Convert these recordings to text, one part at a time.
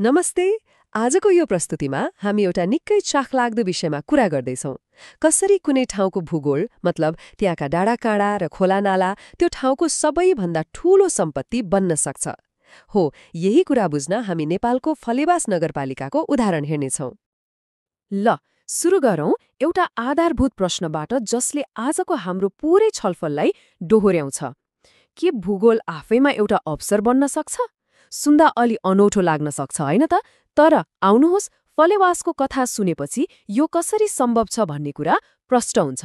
नमस्ते। आजको यो प्रस्तुतिमा हामी एउटा निकै चाखलाग्दो विषयमा कुरा गर्दैछौँ। कसरी कुनै ठाउँको भूगोल मतलब त्यहाँका डाँडाकाँडा र खोलानाला त्यो ठाउँको सबैभन्दा ठूलो सम्पत्ति बन्न सक्छ। हो, यही कुरा बुझ्न हामी नेपालको फलेवास नगरपालिकाको उदाहरण हेर्नेछौँ। ल सुरु गरौँ एउटा आधारभूत प्रश्नबाट जसले आजको हाम्रो पूरै छलफललाई डोहोर्याउँछ। के भूगोल आफैमा एउटा अवसर बन्न सक्छ? सुन्दा अलि अनौठो लाग्न सक्छ होइन त? तर आउनुहोस्, फलेवासको कथा सुनेपछि यो कसरी सम्भव छ भन्ने कुरा प्रष्ट हुन्छ।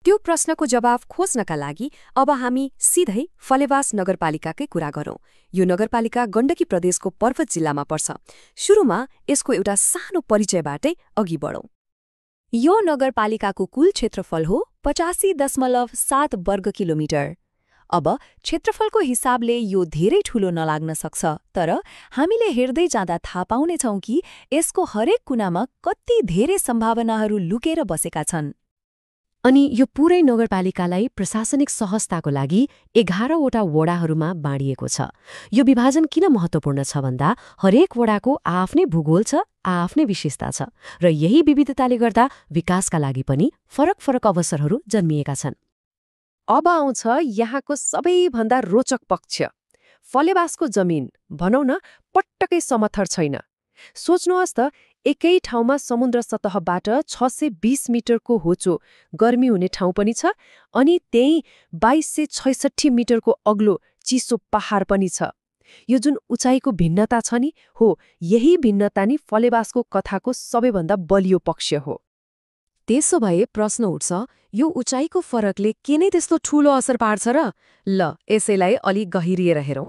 त्यो प्रश्नको जवाफ खोज्नका लागि अब हामी सिधै फलेवास नगरपालिकाकै कुरा गरौँ। यो नगरपालिका गण्डकी प्रदेशको पर्वत जिल्लामा पर्छ। सुरुमा यसको एउटा सानो परिचयबाटै अघि बढौँ। यो नगरपालिकाको कुल क्षेत्रफल हो 85.7 वर्ग किलोमिटर। अब क्षेत्रफलको हिसाबले यो धेरै ठूलो नलाग्न सक्छ, तर हामीले हेर्दै जाँदा थाहा पाउनेछौँ कि यसको हरेक कुनामा कति धेरै सम्भावनाहरू लुकेर बसेका छन्। अनि यो पूरै नगरपालिकालाई प्रशासनिक सहजताको लागि 11वटा वडाहरूमा बाँडिएको छ। यो विभाजन किन महत्त्वपूर्ण छ भन्दा हरेक वडाको आफ्नै भूगोल छ, आफ्नै विशेषता छ र यही विविधताले गर्दा विकासका लागि पनि फरक फरक अवसरहरू जन्मिएका छन्। अब आउँछ यहाँको सबैभन्दा रोचक पक्ष। फलेवासको जमिन भनौँ न पट्टकै समथर छैन। सोच्नुहोस् त, एकै ठाउँमा समुद्र सतहबाट 620 मिटरको होचो गर्मी हुने ठाउँ पनि छ, अनि त्यही 2266 मिटरको अग्लो चिसो पहाड पनि छ। यो जुन उचाइको भिन्नता छ नि, हो यही भिन्नता नि फलेवासको कथाको सबैभन्दा बलियो पक्ष हो। त्यसो भए प्रश्न उठ्छ, यो उचाइको फरकले के नै त्यस्तो ठूलो असर पार्छ र? ल यसैलाई अलि गहिरिएर हेरौँ।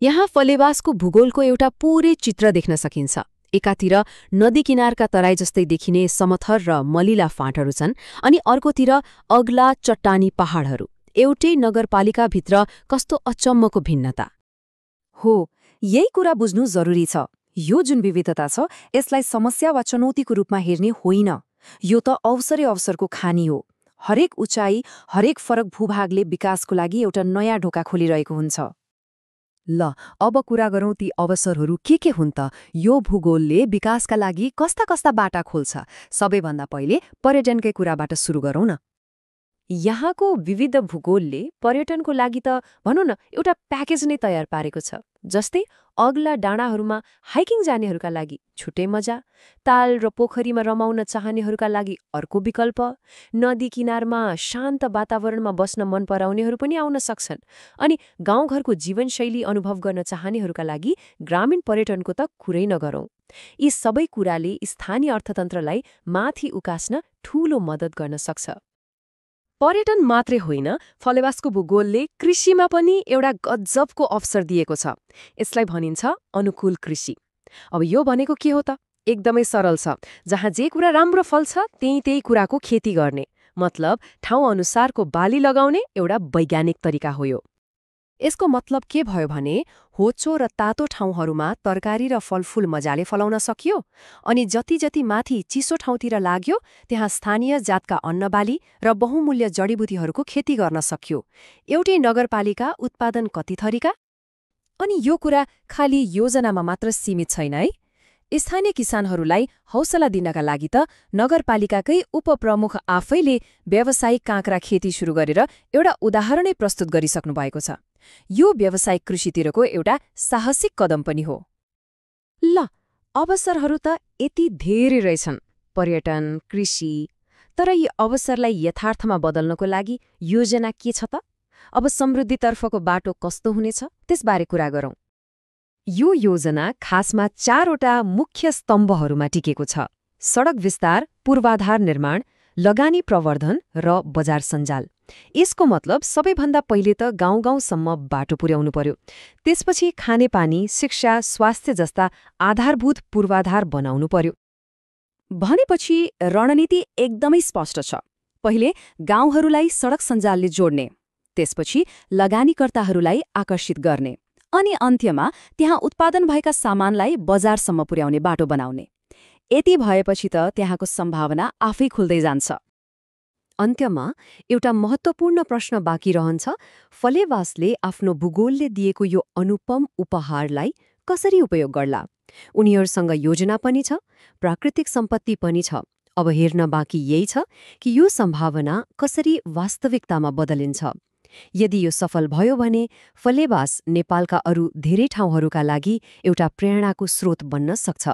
यहाँ फलेवासको भूगोलको एउटा पूरै चित्र देख्न सकिन्छ। एकातिर नदी किनारका तराई जस्तै देखिने समथर र मलिला फाँटहरू छन्, अनि अर्कोतिर अग्ला चट्टानी पहाडहरू। एउटै नगरपालिकाभित्र कस्तो अचम्मको भिन्नता! हो, यही कुरा बुझ्नु जरुरी छ। यो जुन विविधता छ, यसलाई समस्या वा चुनौतीको रूपमा हेर्ने होइन। यो त अवसरको खानी हो। हरेक उचाइ, हरेक फरक भूभागले विकासको लागि एउटा नयाँ ढोका खोलिरहेको हुन्छ। ल अब कुरा गरौँ ती अवसरहरू के हुन् त? यो भूगोलले विकासका लागि कस्ता कस्ता बाटा खोल्छ? सबैभन्दा पहिले पर्यटनकै कुराबाट सुरु गरौँ न। यहाँको विविध भूगोलले पर्यटनको लागि त भनौँ न एउटा प्याकेज नै तयार पारेको छ। जस्तै अग्ला डाँडाहरूमा हाइकिङ जानेहरूका लागि छुट्टै मजा, ताल र पोखरीमा रमाउन चाहनेहरूका लागि अर्को विकल्प, नदी किनारमा शान्त वातावरणमा बस्न मन पराउनेहरू पनि आउन सक्छन्, अनि गाउँघरको जीवनशैली अनुभव गर्न चाहनेहरूका लागि ग्रामीण पर्यटनको त कुरै नगरौँ। यी सबै कुराले स्थानीय अर्थतन्त्रलाई माथि उकास्न ठूलो मद्दत गर्न सक्छ। पर्यटन मात्रै होइन, फलेवासको भूगोलले कृषिमा पनि एउटा गजबको अवसर दिएको छ। यसलाई भनिन्छ अनुकूल कृषि। अब यो भनेको के हो त? एकदमै सरल छ। जहाँ जे कुरा राम्रो फल्छ त्यही कुराको खेती गर्ने, मतलब ठाउँ अनुसारको बाली लगाउने एउटा वैज्ञानिक तरिका हो यो। यसको मतलब के भयो भने होचो र तातो ठाउँहरूमा तरकारी र फलफूल मजाले फलाउन सकियो, अनि जति माथि चिसो ठाउँतिर लाग्यो त्यहाँ स्थानीय जातका अन्नबाली र बहुमूल्य जडीबुटीहरूको खेती गर्न सकियो। एउटै नगरपालिका उत्पादन कति थरीका? अनि यो कुरा खालि योजनामा मात्र सीमित छैन है। स्थानीय किसानहरूलाई हौसला दिनका लागि त नगरपालिकाकै उपप्रमुख आफैले व्यावसायिक काँक्रा खेती सुरु गरेर एउटा उदाहरणै प्रस्तुत गरिसक्नु भएको छ। यो व्यावसायिक कृषितिरको एउटा साहसिक कदम पनि हो। ल अवसरहरू त यति धेरै रहेछन्, पर्यटन, कृषि, तर यी अवसरलाई यथार्थमा बदल्नको लागि योजना के छ त? अब समृद्धितर्फको बाटो कस्तो हुनेछ त्यसबारे कुरा गरौँ। यो योजना खासमा 4वटा मुख्य स्तम्भहरूमा टिकेको छ: सडक विस्तार, पूर्वाधार निर्माण, लगानी प्रवर्धन र बजार सञ्जाल। यसको मतलब सबैभन्दा पहिले त गाउँ-गाउँसम्म बाटो पुर्याउनु पर्यो। त्यसपछि खानेपानी, शिक्षा, स्वास्थ्य जस्ता आधारभूत पूर्वाधार बनाउनु पर्यो। भनेपछि रणनीति एकदमै स्पष्ट छ। पहिले गाउँहरूलाई सडक सञ्जालले जोड्ने, त्यसपछि लगानीकर्ताहरूलाई आकर्षित गर्ने, अनि अन्त्यमा त्यहाँ उत्पादन भएका सामानलाई बजारसम्म पुर्याउने बाटो बनाउने। यति भएपछि त त्यहाँको सम्भावना आफै खुल्दै जान्छ। अन्त्यमा एउटा महत्त्वपूर्ण प्रश्न बाँकी रहन्छ, फलेवासले आफ्नो भूगोलले दिएको यो अनुपम उपहारलाई कसरी उपयोग गर्ला? उनीहरूसँग योजना पनि छ, प्राकृतिक सम्पत्ति पनि छ। अब हेर्न बाँकी यही छ कि यो सम्भावना कसरी वास्तविकतामा बदलिन्छ। यदि यो सफल भयो भने फलेवास नेपालका अरू धेरै ठाउँहरूका लागि एउटा प्रेरणाको स्रोत बन्न सक्छ।